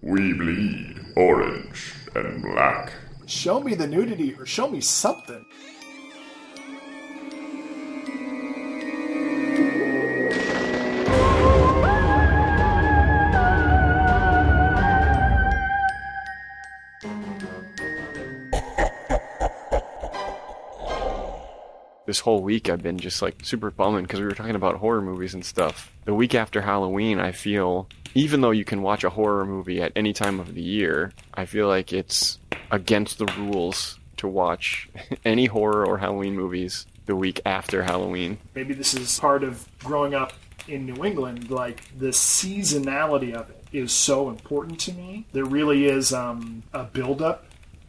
We bleed orange and black. Show me the nudity or show me something. This whole week I've been just like super bumming because we were talking about horror movies and stuff. The week after Halloween, I feel, even though you can watch a horror movie at any time of the year, I feel like it's against the rules to watch any horror or Halloween movies the week after Halloween. Maybe this is part of growing up in New England. Like, the seasonality of it is so important to me. There really is a build-up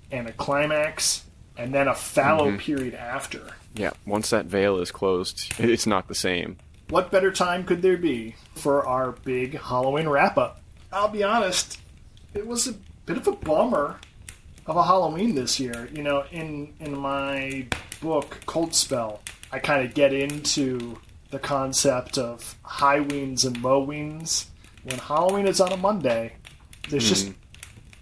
and a climax and then a fallow period after. Yeah, once that veil is closed, it's not the same. What better time could there be for our big Halloween wrap-up? I'll be honest, it was a bit of a bummer of a Halloween this year. You know, in my book, Cold Spell, I kind of get into the concept of high weens and low weens. When Halloween is on a Monday, there's just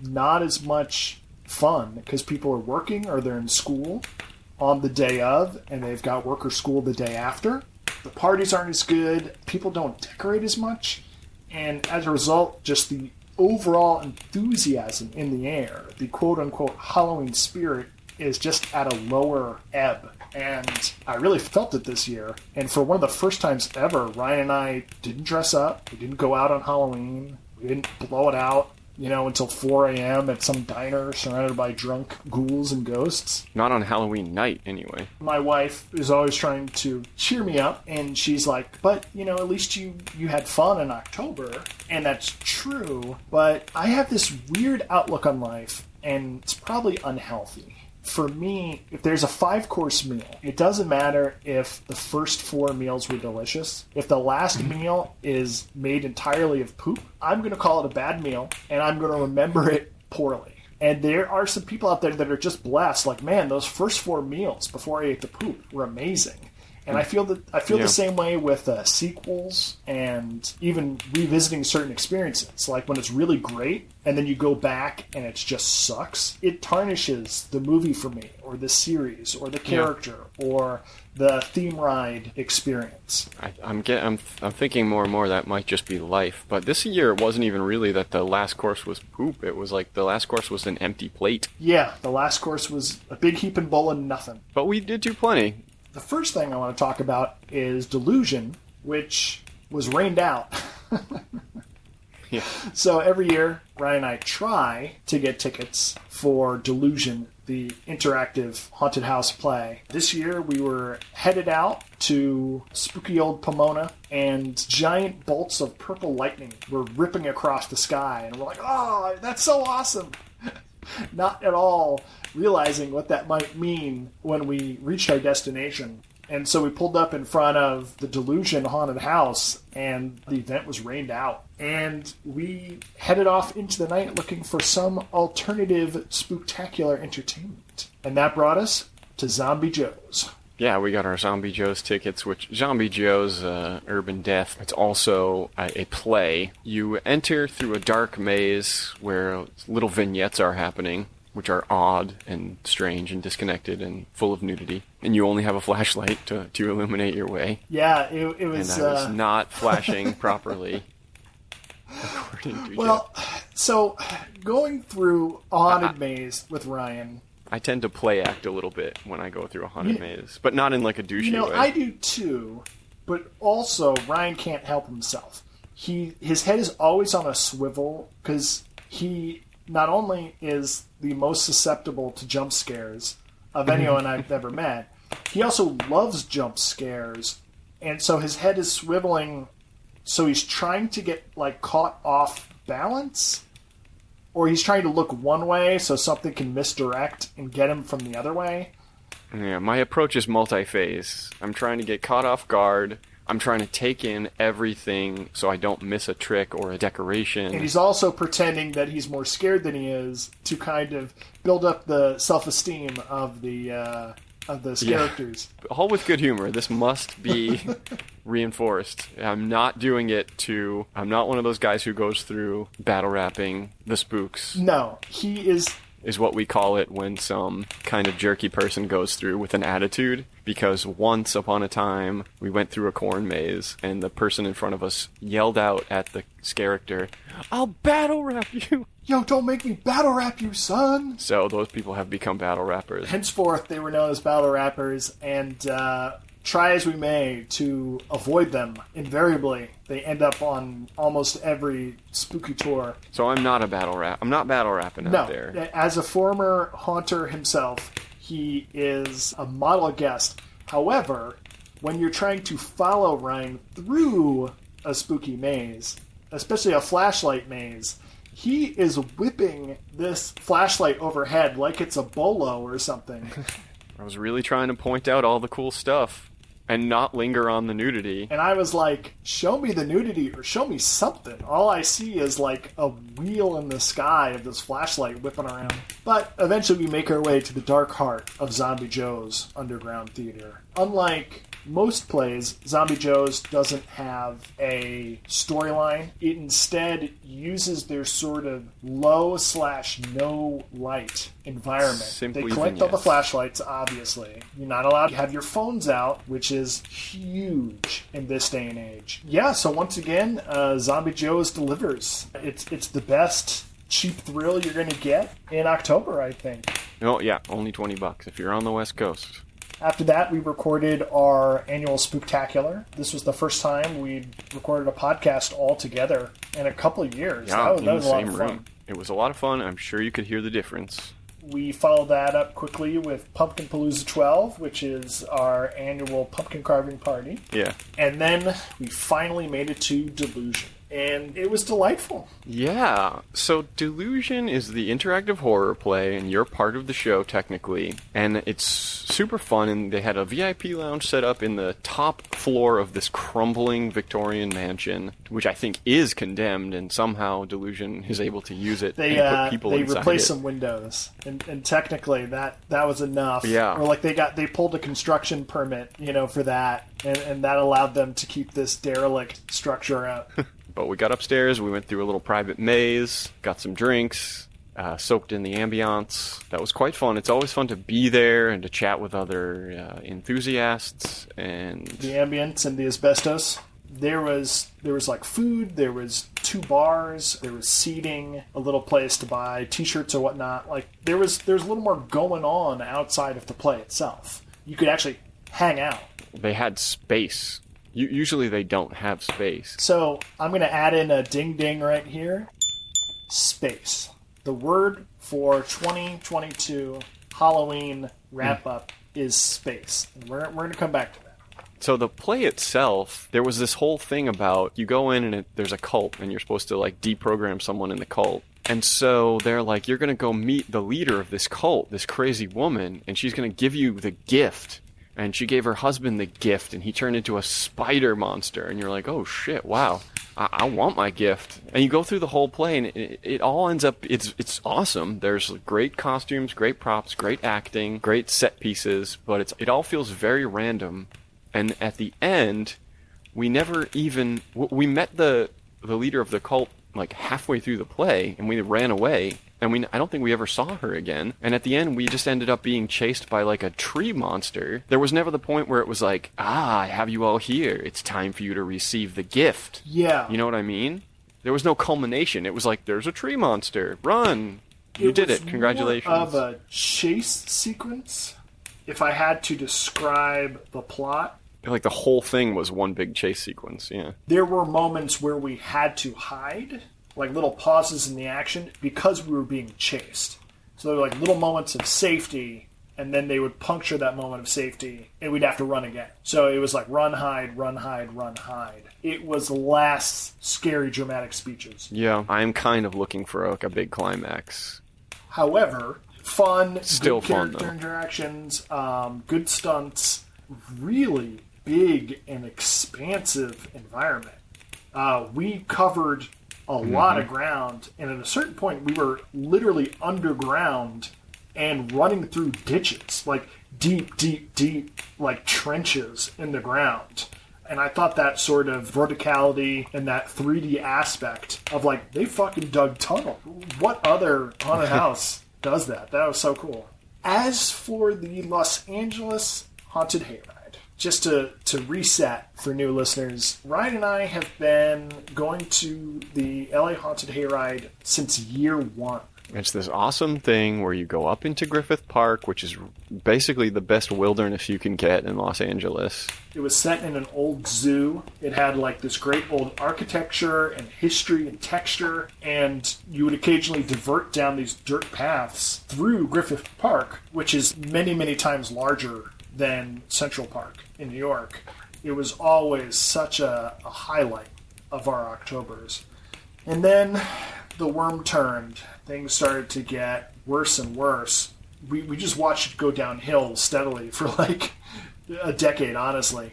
not as much fun because people are working or they're in school on the day of, and they've got work or school the day after. The parties aren't as good. People don't decorate as much. And as a result, just the overall enthusiasm in the air, the quote-unquote Halloween spirit, is just at a lower ebb. And I really felt it this year. And for one of the first times ever, Ryan and I didn't dress up. We didn't go out on Halloween. We didn't blow it out, until 4 a.m. at some diner surrounded by drunk ghouls and ghosts. Not on Halloween night, anyway. My wife is always trying to cheer me up, and she's like, but, at least you had fun in October. And that's true, but I have this weird outlook on life, and it's probably unhealthy. For me, if there's a 5-course meal, it doesn't matter if the first 4 meals were delicious. If the last meal is made entirely of poop, I'm going to call it a bad meal, and I'm going to remember it poorly. And there are some people out there that are just blessed. Like, man, those first 4 meals before I ate the poop were amazing. And I feel the same way with sequels and even revisiting certain experiences. Like when it's really great and then you go back and it just sucks, it tarnishes the movie for me, or the series, or the character, or the theme ride experience. I'm thinking more and more that might just be life. But this year it wasn't even really that the last course was poop. It was like the last course was an empty plate. Yeah, the last course was a big heaping bowl of nothing. But we did do plenty. The first thing I want to talk about is Delusion, which was rained out. Yeah. So every year, Ryan and I try to get tickets for Delusion, the interactive haunted house play. This year, we were headed out to spooky old Pomona, and giant bolts of purple lightning were ripping across the sky. And we're like, oh, that's so awesome! Not at all realizing what that might mean when we reached our destination. And so we pulled up in front of the Delusion haunted house, and the event was rained out. And we headed off into the night looking for some alternative spooktacular entertainment. And that brought us to Zombie Joe's. Yeah, we got our Zombie Joe's tickets, which Zombie Joe's Urban Death. It's also a play. You enter through a dark maze where little vignettes are happening, which are odd and strange and disconnected and full of nudity. And you only have a flashlight to illuminate your way. Yeah, it was... And I was not flashing properly, according to Well, so going through a haunted maze with Ryan... I tend to play act a little bit when I go through a haunted maze, but not in like a douchey way. I do too, but also Ryan can't help himself. His head is always on a swivel because he not only is the most susceptible to jump scares of anyone I've ever met, he also loves jump scares, and so his head is swiveling, so he's trying to get like caught off balance, or he's trying to look one way so something can misdirect and get him from the other way. Yeah, my approach is multi-phase. I'm trying to get caught off guard. I'm trying to take in everything so I don't miss a trick or a decoration. And he's also pretending that he's more scared than he is to kind of build up the self-esteem of the of those characters. All with good humor. This must be reinforced. I'm not doing it to... I'm not one of those guys who goes through battle rapping the spooks. No, he is what we call it when some kind of jerky person goes through with an attitude. Because once upon a time, we went through a corn maze, and the person in front of us yelled out at the character, "I'll battle rap you!" Yo, don't make me battle rap you, son! So those people have become battle rappers. Henceforth, they were known as battle rappers, and try as we may to avoid them, invariably, they end up on almost every spooky tour. So I'm not battle rapping out there. No, as a former haunter himself, he is a model guest. However, when you're trying to follow Ryan through a spooky maze, especially a flashlight maze, he is whipping this flashlight overhead like it's a bolo or something. I was really trying to point out all the cool stuff and not linger on the nudity. And I was like, show me the nudity or show me something. All I see is like a wheel in the sky of this flashlight whipping around. But eventually we make our way to the dark heart of Zombie Joe's underground theater. Unlike most plays, Zombie Joe's doesn't have a storyline. It instead uses their sort of low/no light environment. Simply they collect all the flashlights, obviously. You're not allowed to have your phones out, which is huge in this day and age. Yeah, so once again, Zombie Joe's delivers. It's the best cheap thrill you're going to get in October, I think. Oh, yeah, only $20 if you're on the West Coast. After that, we recorded our annual Spooktacular. This was the first time we'd recorded a podcast all together in a couple of years. Yeah, that was a lot of fun. It was a lot of fun. I'm sure you could hear the difference. We followed that up quickly with Pumpkin Palooza 12, which is our annual pumpkin carving party. Yeah. And then we finally made it to Delusion. And it was delightful. Yeah. So Delusion is the interactive horror play, and you're part of the show, technically. And it's super fun, and they had a VIP lounge set up in the top floor of this crumbling Victorian mansion, which I think is condemned, and somehow Delusion is able to use it and put people inside it. They replaced some windows, and technically that was enough. Yeah. Or like they pulled a construction permit, for that, and that allowed them to keep this derelict structure out. But we got upstairs, we went through a little private maze, got some drinks, soaked in the ambiance. That was quite fun. It's always fun to be there and to chat with other enthusiasts. And the ambience and the asbestos. There was like food, there was 2 bars, there was seating, a little place to buy t-shirts or whatnot. Like there was a little more going on outside of the play itself. You could actually hang out. They had space. Usually they don't have space. So I'm going to add in a ding-ding right here. Space. The word for 2022 Halloween wrap-up is space. And we're going to come back to that. So the play itself, there was this whole thing about you go in and there's a cult and you're supposed to like deprogram someone in the cult. And so they're like, you're going to go meet the leader of this cult, this crazy woman, and she's going to give you the gift. And she gave her husband the gift, and he turned into a spider monster. And you're like, oh shit, wow, I want my gift. And you go through the whole play, and it all ends up, it's awesome. There's great costumes, great props, great acting, great set pieces, but it all feels very random. And at the end, we met the leader of the cult like halfway through the play, and we ran away. And I don't think we ever saw her again. And at the end, we just ended up being chased by like a tree monster. There was never the point where it was like, I have you all here. It's time for you to receive the gift. Yeah. You know what I mean? There was no culmination. It was like, there's a tree monster. Run. You did it. Congratulations. More of a chase sequence. If I had to describe the plot. Like the whole thing was one big chase sequence, yeah. There were moments where we had to hide. Like little pauses in the action because we were being chased. So there were like little moments of safety, and then they would puncture that moment of safety, and we'd have to run again. So it was like run, hide, run, hide, run, hide. It was less scary, dramatic speeches. Yeah, I'm kind of looking for like a big climax. However, fun, still good fun, character interactions, good stunts, really big and expansive environment. We covered a lot of ground, and at a certain point we were literally underground and running through ditches. Like deep, like trenches in the ground. And I thought that sort of verticality and that 3D aspect of like, they fucking dug tunnel. What other haunted house does that? That was so cool. As for the Los Angeles Haunted Hayride, just to reset for new listeners, Ryan and I have been going to the LA Haunted Hayride since year one. It's this awesome thing where you go up into Griffith Park, which is basically the best wilderness you can get in Los Angeles. It was set in an old zoo. It had like this great old architecture and history and texture, and you would occasionally divert down these dirt paths through Griffith Park, which is many, many times larger than Central Park in New York. It was always such a highlight of our Octobers. And then the worm turned. Things started to get worse and worse. We just watched it go downhill steadily for like a decade, honestly.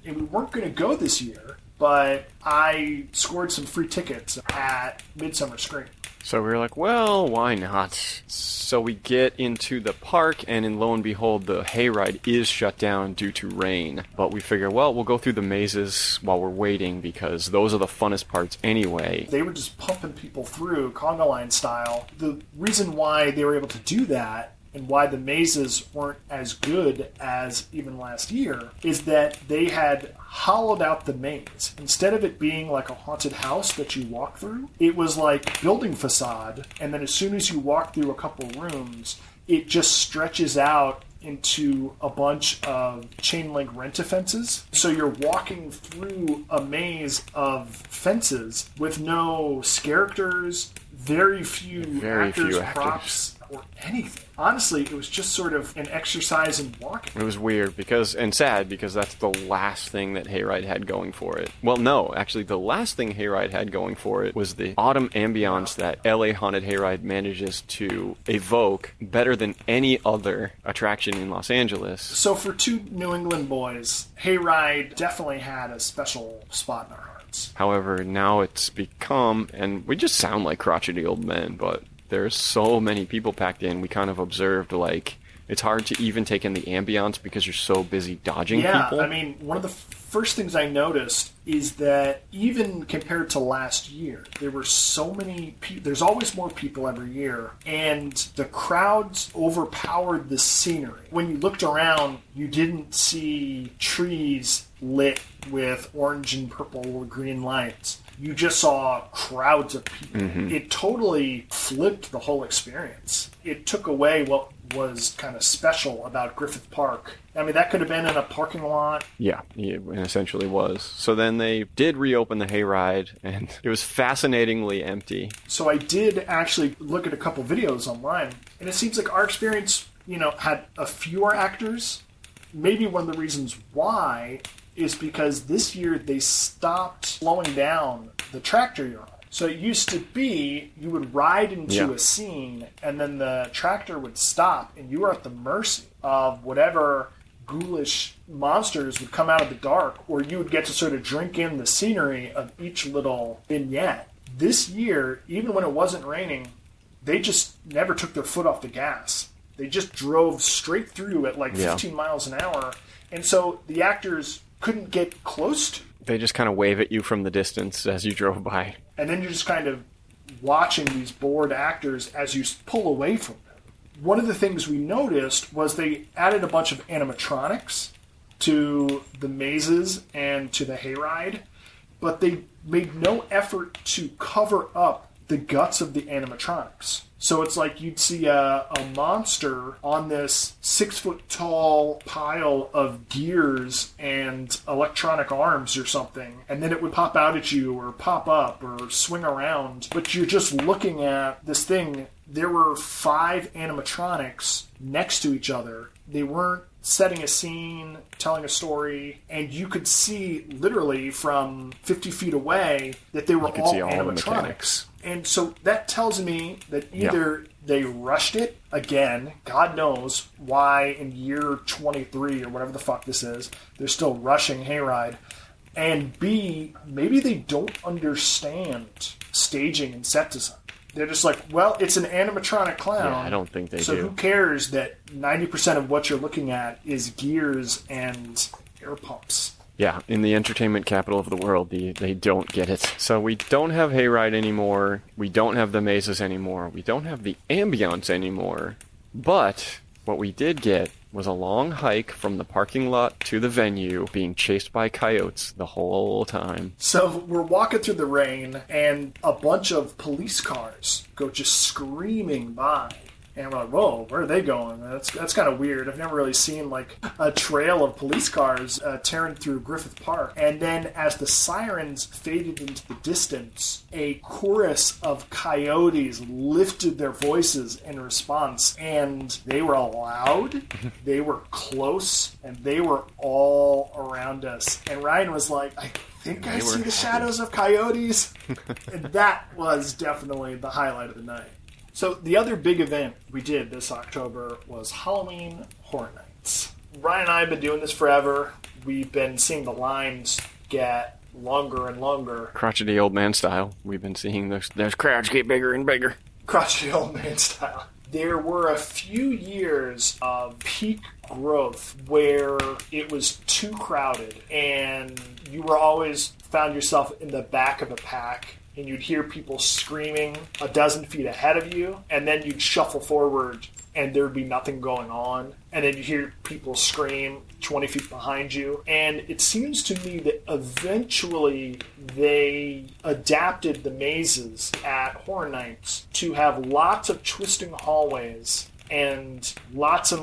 And we weren't going to go this year, but I scored some free tickets at Midsummer Scream. So we were like, well, why not? So we get into the park, and lo and behold, the hayride is shut down due to rain. But we figure, well, we'll go through the mazes while we're waiting, because those are the funnest parts anyway. They were just pumping people through, conga line style. The reason why they were able to do that, and why the mazes weren't as good as even last year, is that they had hollowed out the maze. Instead of it being like a haunted house that you walk through, it was like building facade, and then as soon as you walk through a couple rooms, it just stretches out into a bunch of chain link rent-a-fences. So you're walking through a maze of fences with no characters, very few actors, props, or anything. Honestly, it was just sort of an exercise in walking. It was weird and sad because that's the last thing that Hayride had going for it. Well, no, actually the last thing Hayride had going for it was the autumn ambiance that LA Haunted Hayride manages to evoke better than any other attraction in Los Angeles. So for two New England boys, Hayride definitely had a special spot in our hearts. However, now it's become, and we just sound like crotchety old men, but there's so many people packed in, we kind of observed, like, it's hard to even take in the ambiance because you're so busy dodging people. Yeah, I mean, one of the first things I noticed is that even compared to last year, there were so many people. There's always more people every year, and the crowds overpowered the scenery. When you looked around, you didn't see trees lit with orange and purple or green lights. You just saw crowds of people. Mm-hmm. It totally flipped the whole experience. It took away what was kind of special about Griffith Park. I mean, that could have been in a parking lot. Yeah, it essentially was. So then they did reopen the Hayride, and it was fascinatingly empty. So I did actually look at a couple videos online, and it seems like our experience, had a fewer actors. Maybe one of the reasons why is because this year they stopped slowing down the tractor you're on. So it used to be you would ride into a scene and then the tractor would stop and you were at the mercy of whatever ghoulish monsters would come out of the dark, or you would get to sort of drink in the scenery of each little vignette. This year, even when it wasn't raining, they just never took their foot off the gas. They just drove straight through at like 15 miles an hour. And so the actors couldn't get close to. They just kind of wave at you from the distance as you drove by. And then you're just kind of watching these bored actors as you pull away from them. One of the things we noticed was they added a bunch of animatronics to the mazes and to the hayride, but they made no effort to cover up the guts of the animatronics. So it's like you'd see a monster on this 6-foot-tall pile of gears and electronic arms or something, and then it would pop out at you or pop up or swing around. But you're just looking at this thing. There were 5 animatronics next to each other. They weren't setting a scene, telling a story, and you could see literally from 50 feet away that they were all animatronics. And so that tells me that either they rushed it, again, God knows why in year 23 or whatever the fuck this is, they're still rushing Hayride, and B, maybe they don't understand staging and set design. They're just like, well, it's an animatronic clown. Yeah, I don't think they do. So who cares that 90% of what you're looking at is gears and air pumps? Yeah, in the entertainment capital of the world, they don't get it. So we don't have Hayride anymore. We don't have the mazes anymore. We don't have the ambiance anymore. But what we did get was a long hike from the parking lot to the venue, being chased by coyotes the whole time. So we're walking through the rain, and a bunch of police cars go just screaming by. And we're like, whoa, where are they going? That's kind of weird. I've never really seen, like, a trail of police cars tearing through Griffith Park. And then as the sirens faded into the distance, a chorus of coyotes lifted their voices in response. And they were loud, they were close, and they were all around us. And Ryan was like, I think I see the shadows of coyotes. And that was definitely the highlight of the night. So the other big event we did this October was Halloween Horror Nights. Ryan and I have been doing this forever. We've been seeing the lines get longer and longer. Crotchety old man style. We've been seeing those crowds get bigger and bigger. Crotchety old man style. There were a few years of peak growth where it was too crowded and you were always found yourself in the back of a pack. And you'd hear people screaming a dozen feet ahead of you, and then you'd shuffle forward, and there'd be nothing going on. And then you'd hear people scream 20 feet behind you. And it seems to me that eventually they adapted the mazes at Horror Nights to have lots of twisting hallways and lots of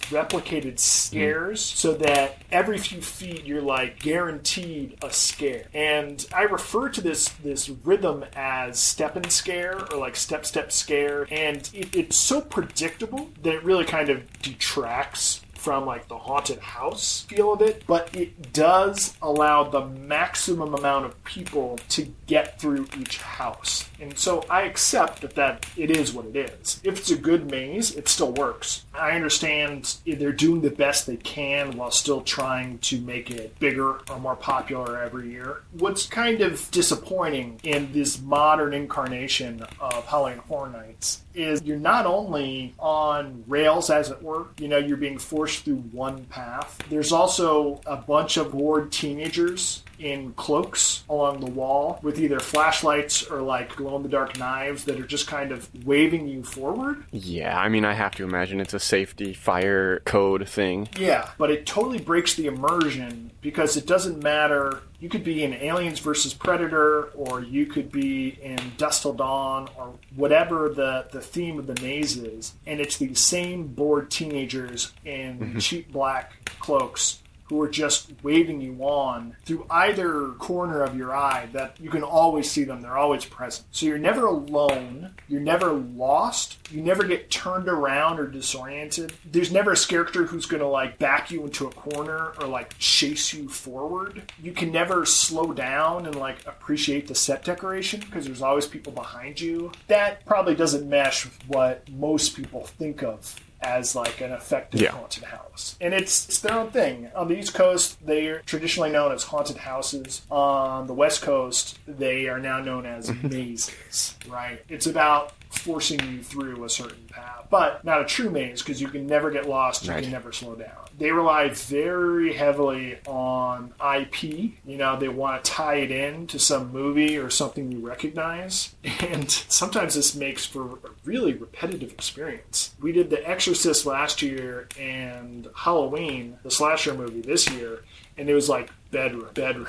replicated scares so that every few feet you're like guaranteed a scare. And I refer to this rhythm as step and scare or like step scare, and it's so predictable that it really kind of detracts from like the haunted house feel of it, but it does allow the maximum amount of people to get through each house. And so I accept that it is what it is. If it's a good maze, it still works. I understand they're doing the best they can while still trying to make it bigger or more popular every year. What's kind of disappointing in this modern incarnation of Halloween Horror Nights is you're not only on rails, as it were, you're being forced through one path. There's also a bunch of bored teenagers in cloaks along the wall with either flashlights or like glow-in-the-dark knives that are just kind of waving you forward. Yeah, I mean, I have to imagine it's a safety fire code thing. Yeah, but it totally breaks the immersion because it doesn't matter. You could be in Aliens vs. Predator, or you could be in Dusk Till Dawn, or whatever the theme of the maze is, and it's these same bored teenagers in cheap black cloaks who are just waving you on through either corner of your eye, that you can always see them. They're always present. So you're never alone. You're never lost. You never get turned around or disoriented. There's never a character who's going to like back you into a corner or like chase you forward. You can never slow down and like appreciate the set decoration because there's always people behind you. That probably doesn't mesh with what most people think of as like an effective haunted house. And it's their own thing. On the East Coast, they're traditionally known as haunted houses. On the West Coast, they are now known as mazes, right? It's about forcing you through a certain path, but not a true maze because you can never get lost, you can never slow down. They rely very heavily on IP. They want to tie it in to some movie or something you recognize, and sometimes this makes for a really repetitive experience. We did The Exorcist last year and Halloween, the slasher movie, this year, and it was like bedroom.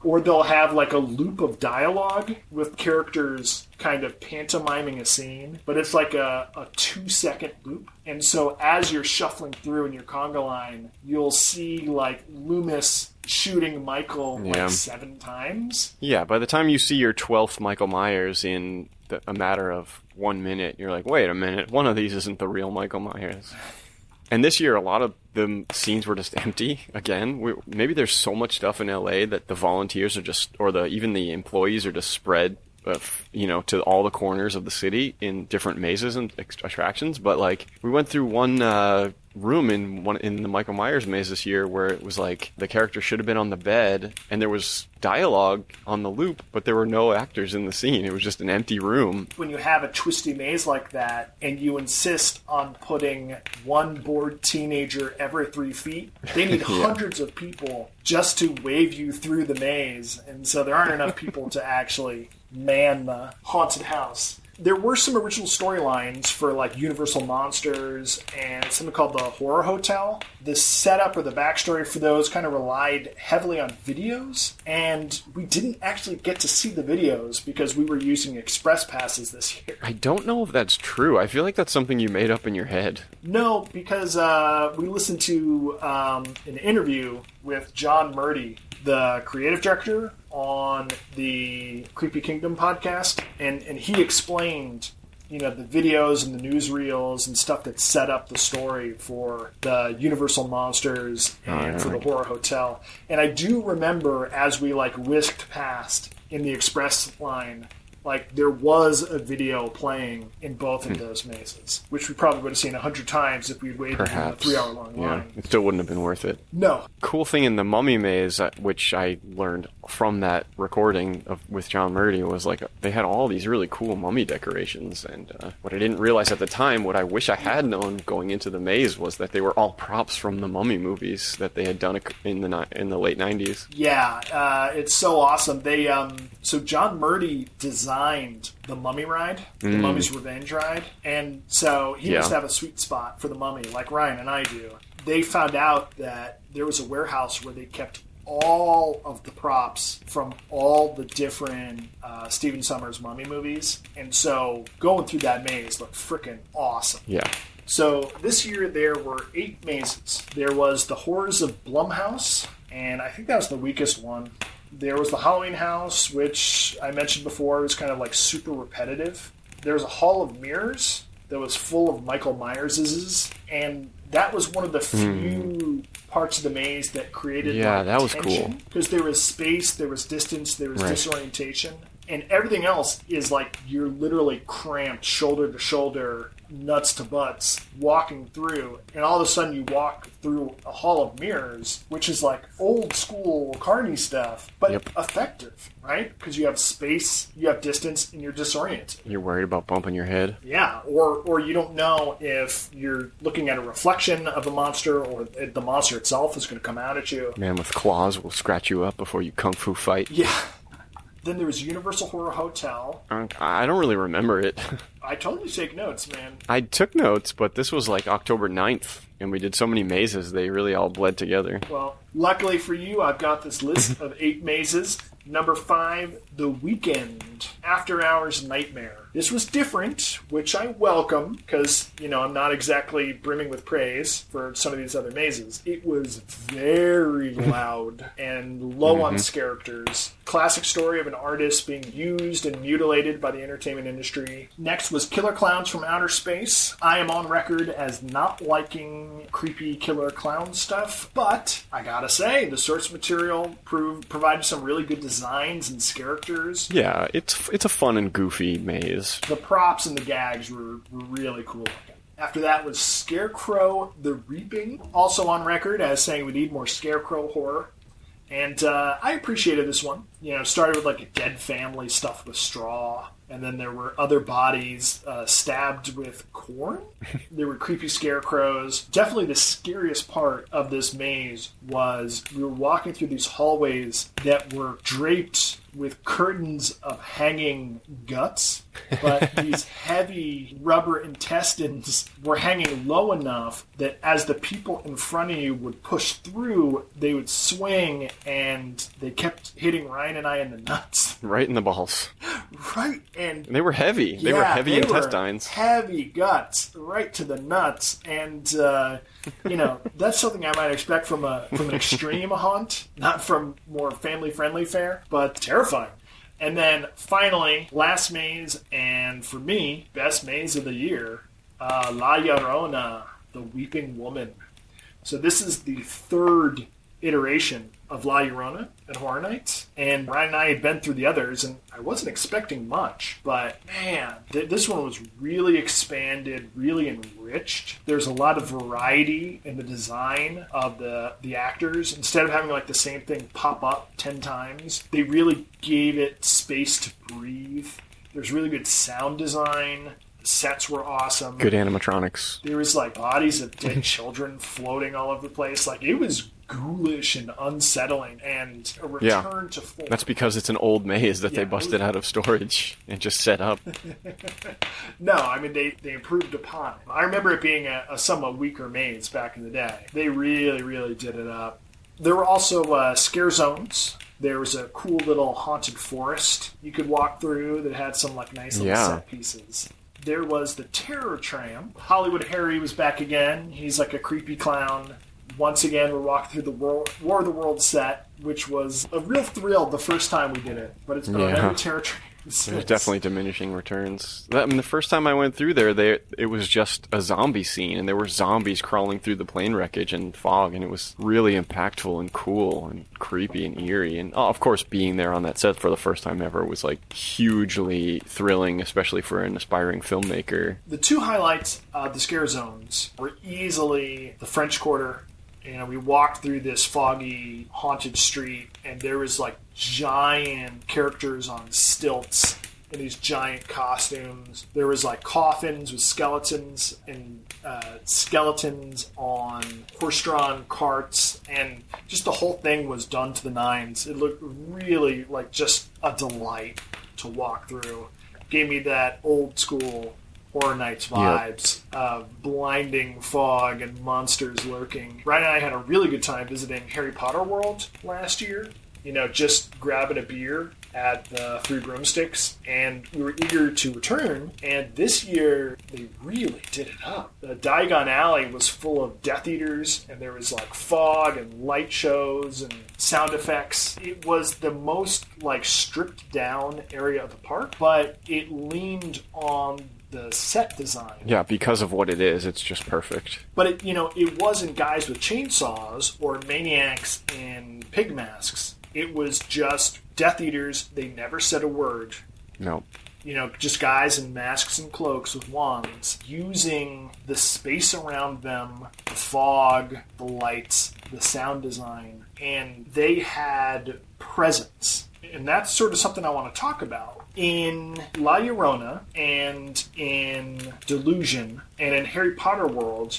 Or they'll have like a loop of dialogue with characters kind of pantomiming a scene, but it's like a 2-second loop. And so as you're shuffling through in your conga line, you'll see like Loomis shooting Michael like 7 times. Yeah, by the time you see your 12th Michael Myers in a matter of 1 minute, you're like, wait a minute, one of these isn't the real Michael Myers. And this year, a lot of the scenes were just empty again. Maybe there's so much stuff in LA that the volunteers are just, or even the employees are just spread to all the corners of the city in different mazes and attractions. But like, we went through one room in the Michael Myers maze this year where it was like the character should have been on the bed and there was dialogue on the loop, but there were no actors in the scene. It was just an empty room. When you have a twisty maze like that and you insist on putting one bored teenager every 3 feet, they need hundreds of people just to wave you through the maze, and so there aren't enough people to actually man the haunted house. There were some original storylines for like Universal Monsters and something called the Horror Hotel. The setup or the backstory for those kind of relied heavily on videos, and we didn't actually get to see the videos because we were using express passes this year. I don't know if that's true. I feel like that's something you made up in your head. No, because we listened to an interview with John Murdy, the creative director, on the Creepy Kingdom podcast, and he explained, the videos and the newsreels and stuff that set up the story for the Universal Monsters and for the Horror Hotel. And I do remember as we whisked past in the express line, there was a video playing in both of those mazes, which we probably would have seen 100 times if we'd waited in a 3-hour-long line. It still wouldn't have been worth it. No. Cool thing in the Mummy maze, which I learned from that recording with John Murdy, was they had all these really cool mummy decorations, and what I didn't realize at the time, what I wish I had known going into the maze, was that they were all props from the Mummy movies that they had done in the late 90s. Yeah, it's so awesome. They so John Murdy designed the Mummy ride, the Mummy's Revenge ride, and so he must have a sweet spot for the Mummy, like Ryan and I do. They found out that there was a warehouse where they kept all of the props from all the different Stephen Sommers Mummy movies, and so going through that maze looked freaking awesome. Yeah. So this year there were 8 mazes. There was the Horrors of Blumhouse, and I think that was the weakest one. There was the Halloween House, which I mentioned before was kind of super repetitive. There was a Hall of Mirrors that was full of Michael Myerses, and that was one of the few parts of the maze that created that was cool. Because there was space, there was distance, there was disorientation, and everything else is you're literally cramped shoulder to shoulder, nuts to butts, walking through, and all of a sudden you walk through a Hall of Mirrors, which is old school Carney stuff, but effective, right? Because you have space, you have distance, and you're disoriented. You're worried about bumping your head. Yeah, or you don't know if you're looking at a reflection of a monster or the monster itself is going to come out at you. Man with claws will scratch you up before you kung fu fight. Yeah. Then there was Universal Horror Hotel. I don't really remember it. I told you to take notes, man. I took notes, but this was October 9th, and we did so many mazes, they really all bled together. Well, luckily for you, I've got this list of 8 mazes. Number 5, The Weekend, After Hours Nightmare. This was different, which I welcome, because, I'm not exactly brimming with praise for some of these other mazes. It was very loud and low on characters. Classic story of an artist being used and mutilated by the entertainment industry. Next was Killer Clowns from Outer Space. I am on record as not liking creepy killer clown stuff, but I gotta say, the source material provided some really good designs and characters. Yeah, it's a fun and goofy maze. The props and the gags were really cool looking. After that was Scarecrow the Reaping, also on record as saying we need more Scarecrow horror. And I appreciated this one. It started with a dead family stuffed with straw, and then there were other bodies stabbed with corn. There were creepy scarecrows. Definitely the scariest part of this maze was we were walking through these hallways that were draped with curtains of hanging guts, but these heavy rubber intestines were hanging low enough that as the people in front of you would push through, they would swing, and they kept hitting Ryan and I in the nuts. Right in the balls. Right, and they were heavy. They were heavy intestines. Heavy guts, right to the nuts, and that's something I might expect from an extreme haunt, not from more family-friendly fare, but terrifying. And then finally, last maze, and for me, best maze of the year, La Llorona, the Weeping Woman. So this is the 3rd iteration of La Llorona at Horror Nights, and Ryan and I had been through the others, and I wasn't expecting much, but man, this one was really expanded, really enriched. There's a lot of variety in the design of the actors. Instead of having like the same thing pop up 10 times, they really gave it space to breathe. There's really good sound design. The sets were awesome. Good animatronics. There was like bodies of dead children floating all over the place. Like, it was ghoulish and unsettling, and a return to form. That's because it's an old maze that they busted out of storage and just set up. No, I mean, they improved upon it. I remember it being a somewhat weaker maze back in the day. They really, really did it up. There were also scare zones. There was a cool little haunted forest you could walk through that had some like nice little set pieces. There was the Terror Tram. Hollywood Harry was back again. He's like a creepy clown. Once again, we're walking through the War of the Worlds set, which was a real thrill the first time we did it. But it's been on every Terror Tram since. There's definitely diminishing returns. I mean, the first time I went through there, it was just a zombie scene, and there were zombies crawling through the plane wreckage and fog, and it was really impactful and cool and creepy and eerie. And of course, being there on that set for the first time ever was like hugely thrilling, especially for an aspiring filmmaker. The two highlights of the scare zones were easily the French Quarter. We walked through this foggy, haunted street, and there was like giant characters on stilts in these giant costumes. There was like coffins with skeletons and skeletons on horse-drawn carts, and just the whole thing was done to the nines. It looked really like just a delight to walk through. Gave me that old school Horror Nights vibes of blinding fog and monsters lurking. Ryan and I had a really good time visiting Harry Potter World last year. Just grabbing a beer at the Three Broomsticks, and we were eager to return. And this year, they really did it up. The Diagon Alley was full of Death Eaters, and there was like fog and light shows and sound effects. It was the most like stripped down area of the park, but it leaned on the set design. Yeah, because of what it is, it's just perfect. But it wasn't guys with chainsaws or maniacs in pig masks. It was just Death Eaters. They never said a word. No. Just guys in masks and cloaks with wands, using the space around them, the fog, the lights, the sound design, and they had presence. And that's sort of something I want to talk about. In La Llorona and in Delusion and in Harry Potter World,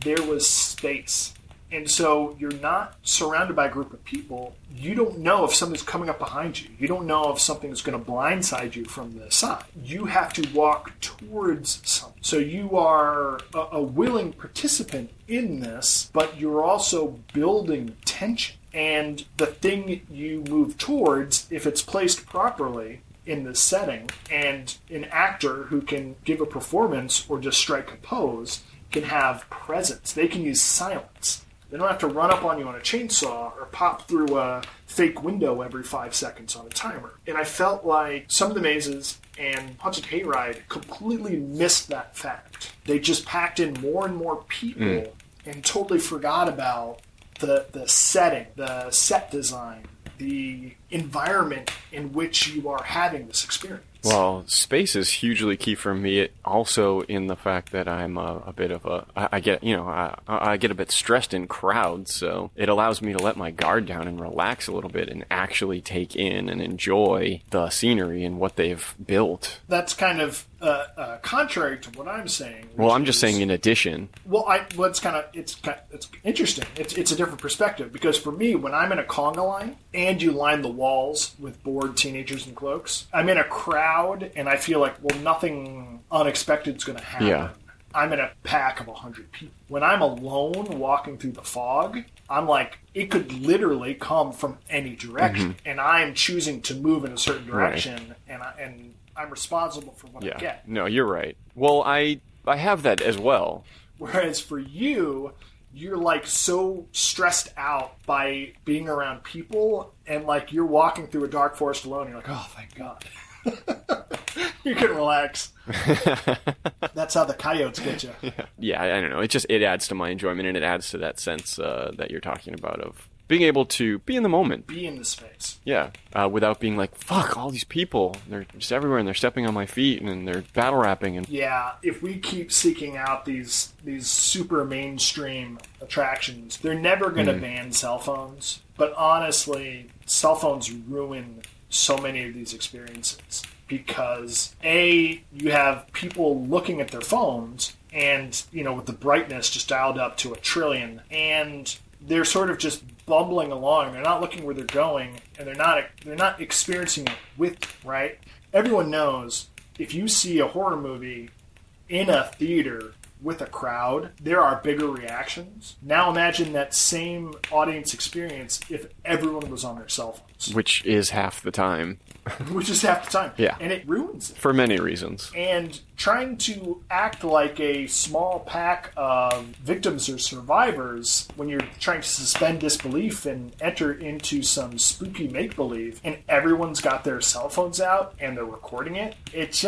there was space. And so you're not surrounded by a group of people. You don't know if something's coming up behind you. You don't know if something's going to blindside you from the side. You have to walk towards something. So you are a willing participant in this, but you're also building tension. And the thing you move towards, if it's placed properly in this setting, and an actor who can give a performance or just strike a pose can have presence. They can use silence. They don't have to run up on you on a chainsaw or pop through a fake window every 5 seconds on a timer. And I felt like some of the mazes and Haunted Hayride completely missed that fact. They just packed in more and more people and totally forgot about the setting, the set design, the environment in which you are having this experience. Well, space is hugely key for me. Also, in the fact that I'm a bit of I get a bit stressed in crowds, so it allows me to let my guard down and relax a little bit and actually take in and enjoy the scenery and what they've built. That's kind of contrary to what I'm saying. Well, I'm just saying in addition. Well, it's interesting. It's a different perspective, because for me, when I'm in a conga line and you line the walls with bored teenagers in cloaks, I'm in a crowd and I feel like, well, nothing unexpected is going to happen. Yeah. I'm in a pack of 100 people. When I'm alone walking through the fog, I'm like, it could literally come from any direction, and I'm choosing to move in a certain direction, and I'm responsible for what I get. No, you're right. Well, I have that as well. Whereas for you, you're like so stressed out by being around people, and like you're walking through a dark forest alone, and you're like, oh, thank God. You can relax. That's how the coyotes get you. Yeah, I don't know. It adds to my enjoyment, and it adds to that sense that you're talking about of being able to be in the moment. Be in the space. Yeah, without being like, fuck, all these people, they're just everywhere, and they're stepping on my feet, and they're battle rapping. And yeah, if we keep seeking out these super mainstream attractions, they're never going to ban cell phones. But honestly, cell phones ruin so many of these experiences. Because, A, you have people looking at their phones and, with the brightness just dialed up to 1 trillion, and they're sort of just bumbling along. They're not looking where they're going, and they're not experiencing it with you, right? Everyone knows if you see a horror movie in a theater with a crowd, there are bigger reactions. Now imagine that same audience experience if everyone was on their cell phones. Which is half the time. Which is half the time. Yeah. And it ruins it. For many reasons. And trying to act like a small pack of victims or survivors when you're trying to suspend disbelief and enter into some spooky make-believe, and everyone's got their cell phones out and they're recording it, it's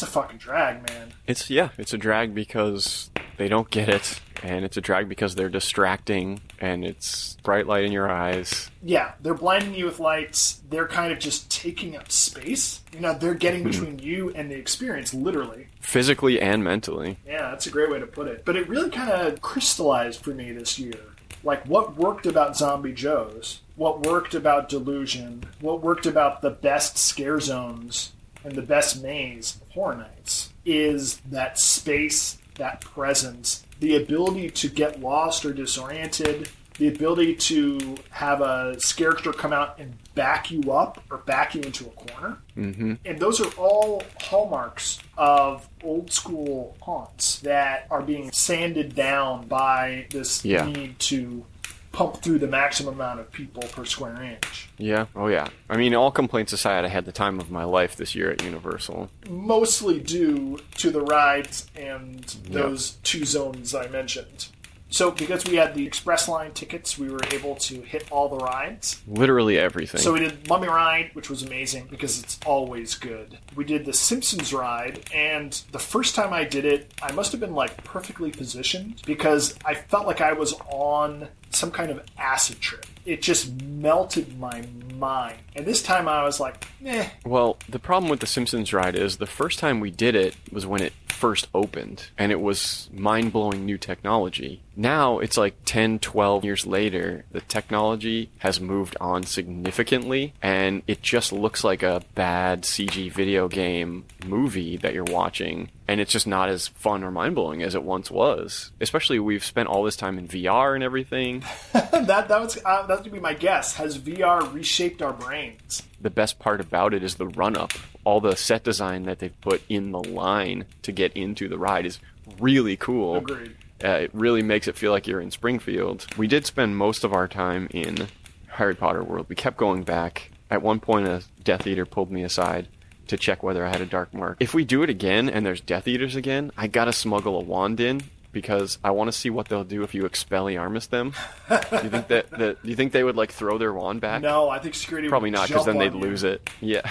a fucking drag, man. It's a drag because they don't get it, and it's a drag because they're distracting, and it's bright light in your eyes. Yeah, they're blinding you with lights. They're kind of just taking up space. They're getting between you and the experience, literally. Physically and mentally. Yeah, that's a great way to put it. But it really kind of crystallized for me this year. Like, what worked about Zombie Joe's, what worked about Delusion, what worked about the best scare zones and the best maze of Horror Nights is that space, that presence, the ability to get lost or disoriented, the ability to have a character come out and back you up or back you into a corner. Mm-hmm. And those are all hallmarks of old school haunts that are being sanded down by this need to pump through the maximum amount of people per square inch. Yeah. Oh, yeah. I mean, all complaints aside, I had the time of my life this year at Universal. Mostly due to the rides and those 2 zones I mentioned. So because we had the Express Line tickets, we were able to hit all the rides. Literally everything. So we did Mummy Ride, which was amazing because it's always good. We did the Simpsons ride, and the first time I did it, I must have been like perfectly positioned because I felt like I was on some kind of acid trip. It just melted my mind. And this time I was like, eh. Well, the problem with the Simpsons ride is the first time we did it was when it first opened, and it was mind-blowing new technology. Now, it's like 10, 12 years later, the technology has moved on significantly, and it just looks like a bad CG video game movie that you're watching, and it's just not as fun or mind-blowing as it once was. Especially we've spent all this time in VR and everything. That was going to be my guess. Has VR reshaped our brains? The best part about it is the run-up. All the set design that they've put in the line to get into the ride is really cool. Agreed. It really makes it feel like you're in Springfield. We did spend most of our time in Harry Potter World. We kept going back. At one point, a Death Eater pulled me aside to check whether I had a dark mark. If we do it again and there's Death Eaters again, I gotta smuggle a wand in because I want to see what they'll do if you Expelliarmus them. Do you think they would like throw their wand back? No, I think security probably would not, because then they'd you. lose it. Yeah,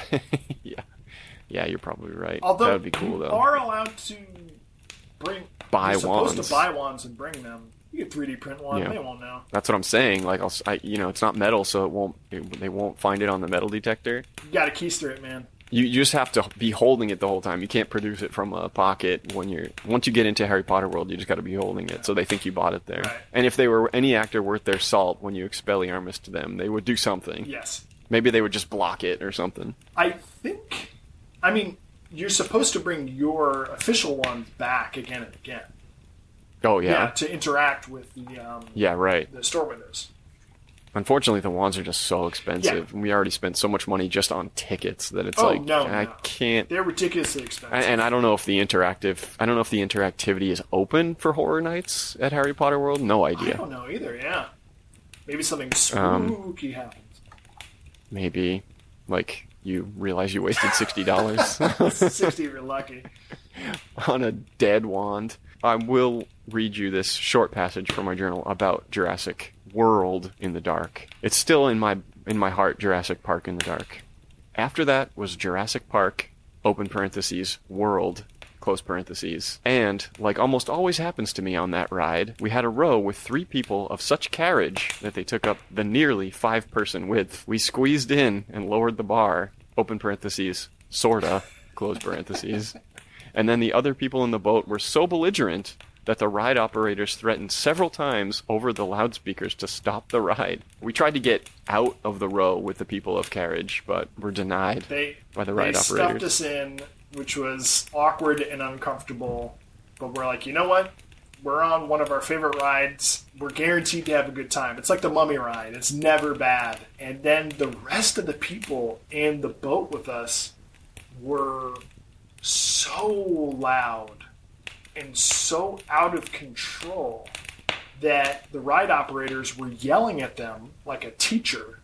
yeah, you're probably right. Although that would be cool though. You are allowed to buy you're supposed wands. to buy wands and bring them. You can 3D print one. Yeah. They won't know. That's what I'm saying. Like, it's not metal, so they won't find it on the metal detector. You got to keister it, man. You just have to be holding it the whole time. You can't produce it from a pocket once you get into Harry Potter World, you just got to be holding it, so they think you bought it there. Right. And if they were any actor worth their salt, when you Expelliarmus to them, they would do something. Yes. Maybe they would just block it or something. I mean, you're supposed to bring your official ones back again and again. Oh, yeah? To interact with the the store windows. Unfortunately, the wands are just so expensive. Yeah. We already spent so much money just on tickets that it's I can't. They're ridiculously expensive. And I don't know if the interactivity is open for Horror Nights at Harry Potter World. No idea. I don't know either. Yeah, maybe something spooky happens. Maybe, like, you realize you wasted $60 $60 if you're lucky on a dead wand. I will read you this short passage from my journal about Jurassic World in the dark. It's still in my heart, Jurassic Park in the dark. After that was Jurassic Park, open parentheses, World, close parentheses. And, like almost always happens to me on that ride, we had a row with 3 people of such carriage that they took up the nearly 5-person width. We squeezed in and lowered the bar, open parentheses, sorta, close parentheses. And then the other people in the boat were so belligerent that the ride operators threatened several times over the loudspeakers to stop the ride. We tried to get out of the row with the people of carriage, but were denied by the ride operators. They stuffed us in, which was awkward and uncomfortable, but we're like, you know what? We're on one of our favorite rides. We're guaranteed to have a good time. It's like the Mummy ride. It's never bad. And then the rest of the people in the boat with us were so loud and so out of control that the ride operators were yelling at them like a teacher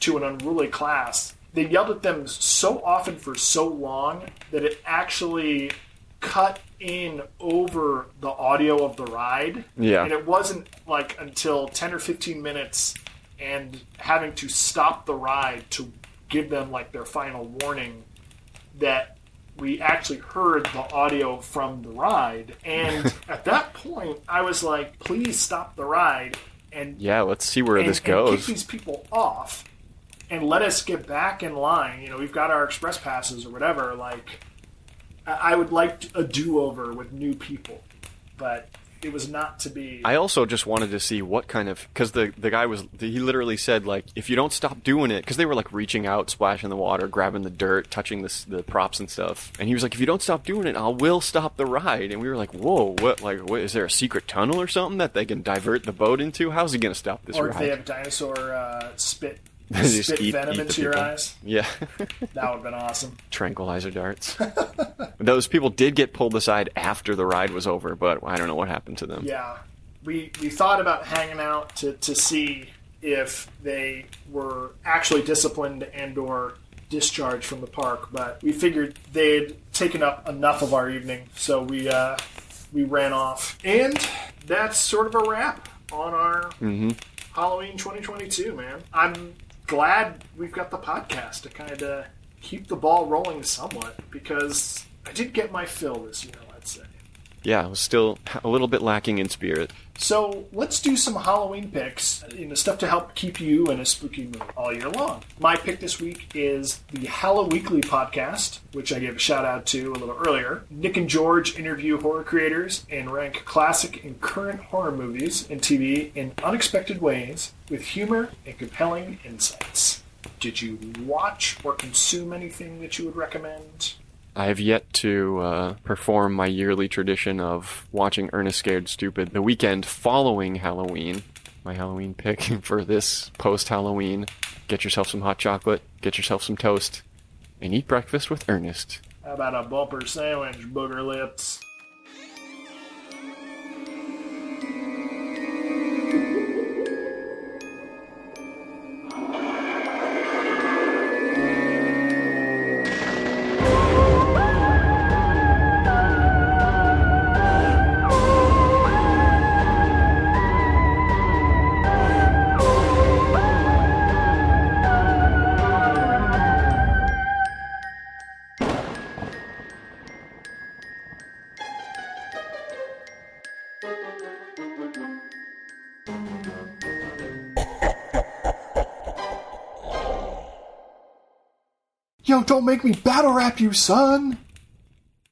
to an unruly class. They yelled at them so often for so long that it actually cut in over the audio of the ride. Yeah. And it wasn't like until 10 or 15 minutes and having to stop the ride to give them like their final warning that we actually heard the audio from the ride. And at that point, I was like, please stop the ride. And yeah, let's see where this goes. And kick these people off and let us get back in line. You know, we've got our express passes or whatever. Like, I would like a do-over with new people. But it was not to be. I also just wanted to see what kind of, because the guy he literally said, like, if you don't stop doing it, because they were like reaching out, splashing the water, grabbing the dirt, touching the props and stuff, and he was like, if you don't stop doing it, I will stop the ride. And we were like, whoa, what is there a secret tunnel or something that they can divert the boat into? How's he going to stop this ride? Or if they have dinosaur spit eat venom into your eyes. Yeah. That would have been awesome. Tranquilizer darts. Those people did get pulled aside after the ride was over, but I don't know what happened to them. Yeah. We thought about hanging out to see if they were actually disciplined and or discharged from the park, but we figured they'd taken up enough of our evening, so we ran off. And that's sort of a wrap on our Halloween 2022, man. I'm glad we've got the podcast to kind of keep the ball rolling somewhat, because I did get my fill this year, let's say. Yeah, it was still a little bit lacking in spirit. So let's do some Halloween picks, stuff to help keep you in a spooky mood all year long. My pick this week is the HalloWeekly podcast, which I gave a shout out to a little earlier. Nick and George interview horror creators and rank classic and current horror movies and TV in unexpected ways with humor and compelling insights. Did you watch or consume anything that you would recommend? I have yet to perform my yearly tradition of watching Ernest Scared Stupid the weekend following Halloween. My Halloween pick for this post-Halloween. Get yourself some hot chocolate, get yourself some toast, and eat breakfast with Ernest. How about a bumper sandwich, booger lips? Yo, don't make me battle rap you, son!